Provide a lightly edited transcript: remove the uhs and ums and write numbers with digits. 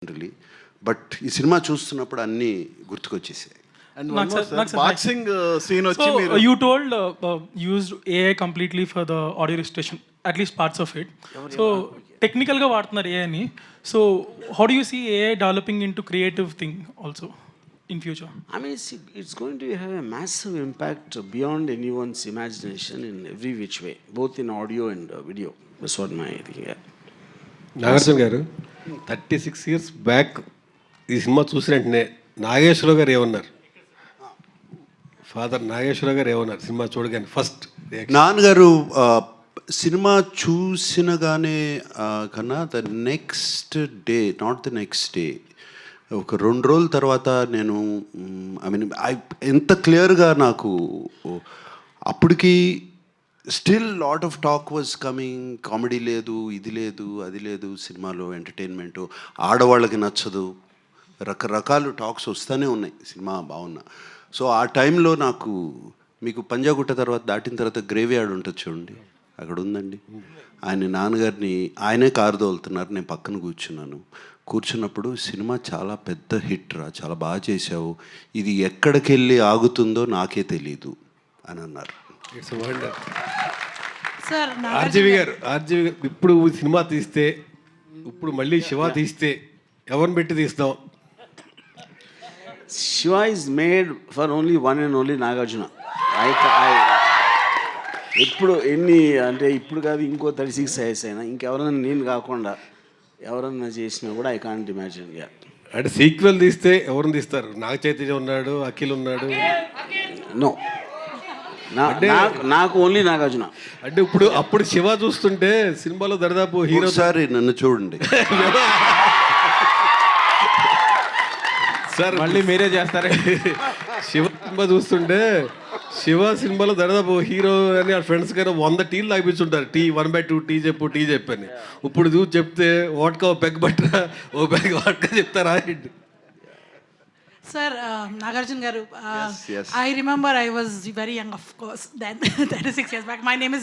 Really. But ఈ cinema చూస్తున్నప్పుడు అన్నీ గుర్తుకొచ్చేసాయి. And Mark one more, sir, sir, Mark sir, boxing scene వచ్చి So మీరు you told used AI completely for the audio registration, at least parts of it. So technical గా వాడుతున్నారు AI ని. So how do you see AI developing into creative thing also in future? I mean, it's going to have a massive impact beyond anyone's imagination in every which way, both in audio and video. That's what my thinking. Yeah. Nagarjuna గారు 36 years back ఈ cinema చూసిన వెంటనే నాగేశ్వరరావు గారు ఏమన్నారు? Father Nageswararao గారు ఏమన్నారు cinema చూడగానే first? నాన్నగారు సినిమా చూసినగానే కన్నా the next day, not the next day, ఒక 2 రోజుల తర్వాత నేను ఎంత క్లియర్గా నాకు అప్పటికి still lot of talk was coming. Comedy లేదు, ఇది లేదు, అది లేదు సినిమాలో, ఎంటర్టైన్మెంటు ఆడవాళ్ళకి నచ్చదు, రకరకాల టాక్స్ వస్తూనే ఉన్నాయి సినిమా బాగున్నా. సో ఆ టైంలో నాకు, మీకు పంజాగుట్ట తర్వాత దాటిన తర్వాత గ్రేవీ యార్డ్ ఉంటుంది చూడండి, అక్కడ ఉందండి. ఆయన నాన్నగారిని ఆయనే కారు తోలుతున్నారు, నేను పక్కన కూర్చున్నప్పుడు సినిమా చాలా పెద్ద హిట్ రా, చాలా బాగా చేసావు, ఇది ఎక్కడికి వెళ్ళి ఆగుతుందో నాకే తెలీదు అని అన్నారు. It's wonder. సార్ ఆర్జీవి గారు ఇప్పుడు సినిమా తీస్తే, ఇప్పుడు మళ్ళీ శివ తీస్తే ఎవరిని పెట్టి తీస్తాం? Shiva is made for only one and only Nagarjuna. ఎప్పుడు ఎన్ని అంటే ఇప్పుడు కాదు, ఇంకో 36 years అయినా ఇంకెవరైనా నేను కాకుండా ఎవరన్నా చేసినా కూడా ఐ కాంట్ ఇమాజిన్. అంటే సీక్వెల్ తీస్తే ఎవరిని తీస్తారు? నాగ చైతన్య ఉన్నాడు, అఖిల్ ఉన్నాడు. నో, నాకు ఓన్లీ నాగార్జున. అంటే అప్పుడు శివ చూస్తుంటే సినిమాలో దరిదాపు హీరో. సారి నన్ను చూడండి సార్, మళ్ళీ మీరే చేస్తారండి. శివ సినిమా చూస్తుంటే శివ సినిమాలో దాదాపు హీరో అని ఆ ఫ్రెండ్స్ కానీ 100 టీలు తాగిపించుంటారు. టీ 1/2 టీ చెప్పని. ఇప్పుడు చూసి చెప్తే వాట్కా ఓ పెగ్ బట్టరా, ఓ పెగ్ వాట్కా చెప్తారా? Sir, Nagarjuna garu, yes. I remember I was very young, of course, then 36 years back. My name is